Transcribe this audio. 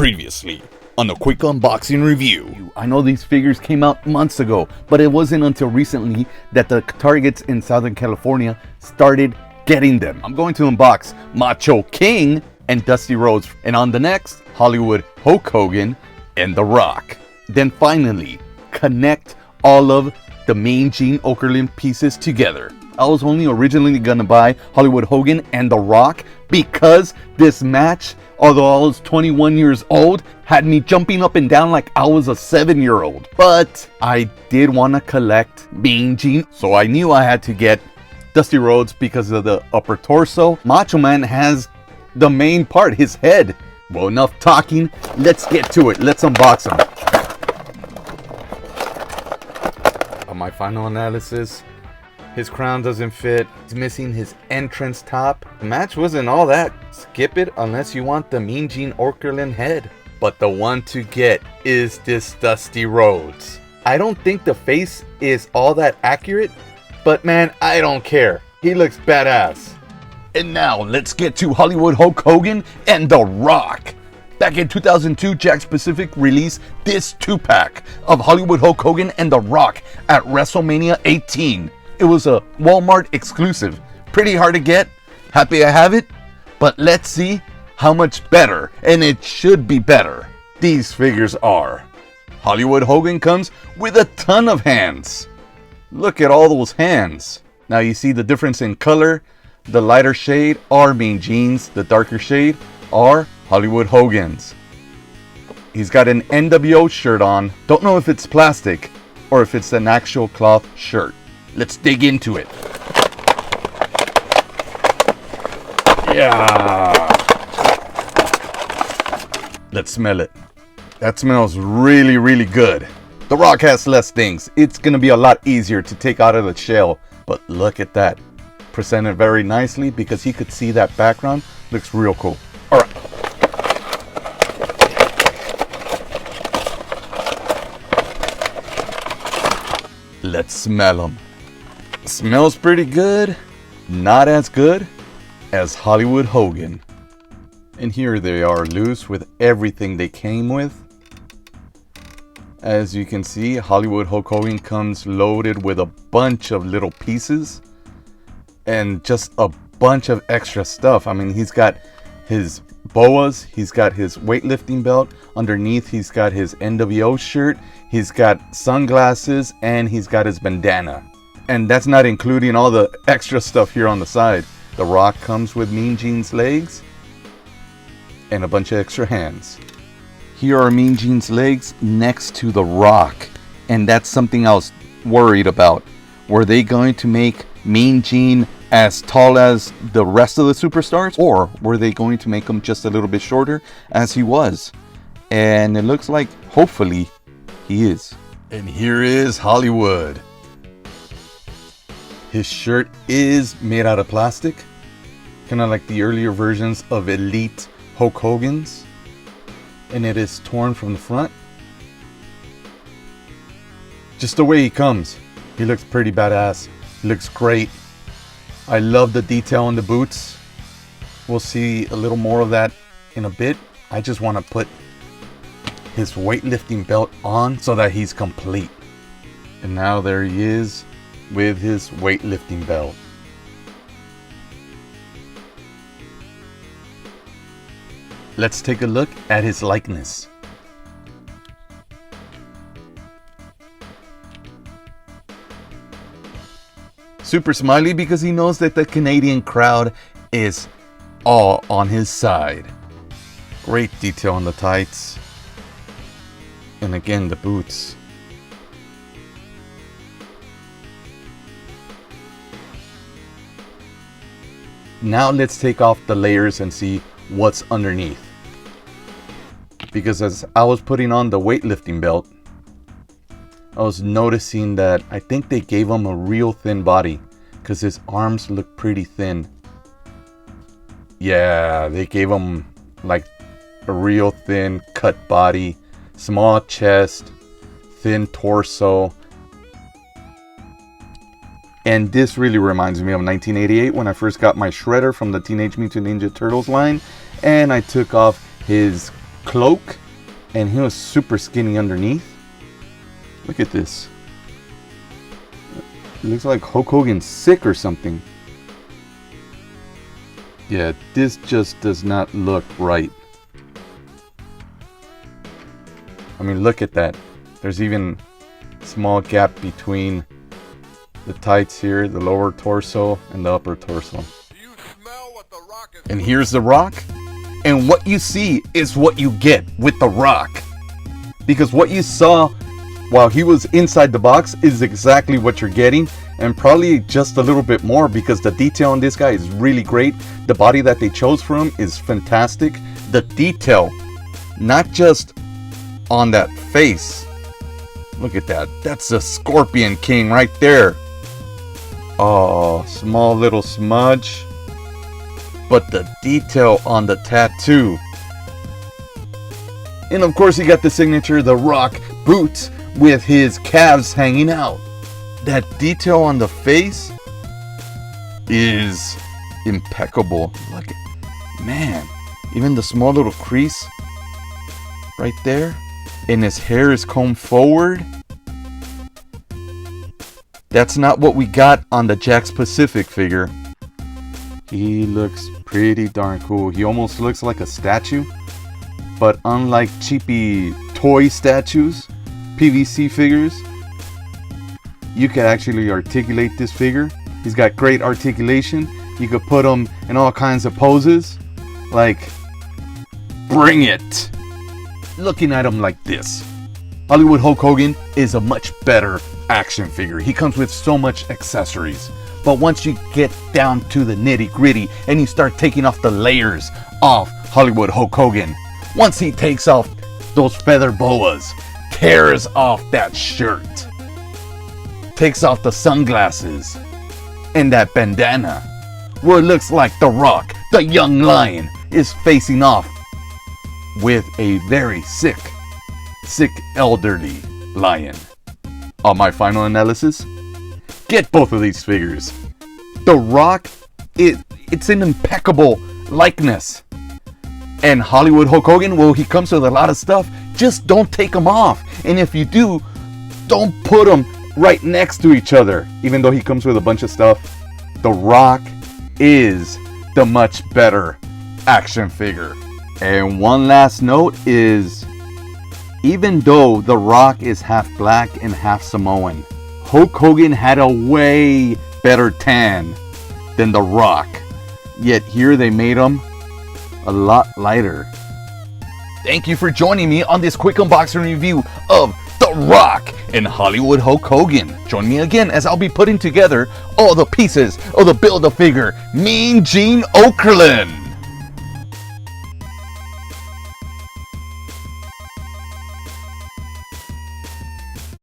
Previously on a quick unboxing review. I know these figures came out months ago, but it wasn't until recently that the Targets in Southern California started getting them. I'm going to unbox Macho King and Dusty Rhodes, and on the next, Hollywood Hulk Hogan and The Rock. Then finally, connect all of the Mean Gene Okerlund pieces together. I was only originally gonna buy Hollywood Hogan and The Rock because this match, although I was 21 years old, had me jumping up and down like I was a 7-year-old. But I did want to collect Mean Gene, so I knew I had to get Dusty Rhodes because of the upper torso. Macho Man has the main part, his head. Well, enough talking, let's get to it. Let's unbox him. On my final analysis, his crown doesn't fit. He's missing his entrance top. The match wasn't all that. Skip it unless you want the Mean Gene Okerlund head. But the one to get is this Dusty Rhodes. I don't think the face is all that accurate, but man, I don't care. He looks badass. And now let's get to Hollywood Hulk Hogan and The Rock. Back in 2002, Jakks Pacific released this 2-pack of Hollywood Hulk Hogan and The Rock at WrestleMania 18. It was a Walmart exclusive. Pretty hard to get. Happy I have it. But let's see how much better, and it should be better, these figures are. Hollywood Hogan comes with a ton of hands. Look at all those hands. Now you see the difference in color. The lighter shade are Mean Gene's. The darker shade are Hollywood Hogan's. He's got an NWO shirt on. Don't know if it's plastic or if it's an actual cloth shirt. Let's dig into it. Yeah. Let's smell it. That smells really, really good. The Rock has less things. It's going to be a lot easier to take out of the shell. But look at that. Presented very nicely because you could see that background. Looks real cool. All right. Let's smell them. Smells pretty good. Not as good as Hollywood Hogan. And here they are, loose with everything they came with. As you can see, Hollywood Hulk Hogan comes loaded with a bunch of little pieces and just a bunch of extra stuff. I mean, he's got his boas, he's got his weightlifting belt. Underneath, he's got his NWO shirt, he's got sunglasses, and he's got his bandana. And that's not including all the extra stuff here on the side. The Rock comes with Mean Gene's legs and a bunch of extra hands. Here are Mean Gene's legs next to The Rock. And that's something I was worried about. Were they going to make Mean Gene as tall as the rest of the superstars? Or were they going to make him just a little bit shorter as he was? And it looks like, hopefully, he is. And here is Hollywood. His shirt is made out of plastic. Kind of like the earlier versions of Elite Hulk Hogan's. And it is torn from the front. Just the way he comes. He looks pretty badass. He looks great. I love the detail on the boots. We'll see a little more of that in a bit. I just want to put his weightlifting belt on so that he's complete. And now there he is with his weightlifting belt. Let's take a look at his likeness. Super smiley because he knows that the Canadian crowd is all on his side. Great detail on the tights. And again, the boots. Now let's take off the layers and see what's underneath. Because as I was putting on the weightlifting belt, I was noticing that I think they gave him a real thin body because his arms look pretty thin. Yeah, they gave him like a real thin cut body, small chest, thin torso. And this really reminds me of 1988 when I first got my Shredder from the Teenage Mutant Ninja Turtles line, and I took off his cloak, and he was super skinny underneath. Look at this. It looks like Hulk Hogan's sick or something. Yeah, this just does not look right. I mean, look at that. There's even a small gap between the tights here, the lower torso and the upper torso. And here's The Rock. And what you see is what you get with The Rock. Because what you saw while he was inside the box is exactly what you're getting. And probably just a little bit more, because the detail on this guy is really great. The body that they chose for him is fantastic. The detail, not just on that face. Look at that. That's the Scorpion King right there. Oh, small little smudge. But the detail on the tattoo. And of course, he got the signature The Rock boots with his calves hanging out. That detail on the face is impeccable. Look at, man, even the small little crease right there, and his hair is combed forward. That's not what we got on the Jakks Pacific figure. He looks pretty darn cool. He almost looks like a statue, but unlike cheapy toy statues, PVC figures, you can actually articulate this figure. He's got great articulation. You could put him in all kinds of poses. Like, bring it. Looking at him like this, Hollywood Hulk Hogan is a much better action figure. He comes with so much accessories. But once you get down to the nitty gritty and you start taking off the layers off Hollywood Hulk Hogan, once he takes off those feather boas, tears off that shirt, takes off the sunglasses and that bandana, where it looks like The Rock, the young lion, is facing off with a very sick elderly lion. On my final analysis, get both of these figures. The Rock, it's an impeccable likeness. And Hollywood Hulk Hogan, well, he comes with a lot of stuff. Just don't take them off. And if you do, don't put them right next to each other. Even though he comes with a bunch of stuff, The Rock is the much better action figure. And one last note is, even though The Rock is half black and half Samoan, Hulk Hogan had a way better tan than The Rock. Yet here they made him a lot lighter. Thank you for joining me on this quick unboxing review of The Rock and Hollywood Hulk Hogan. Join me again as I'll be putting together all the pieces of the Build-A-Figure Mean Gene Okerlund.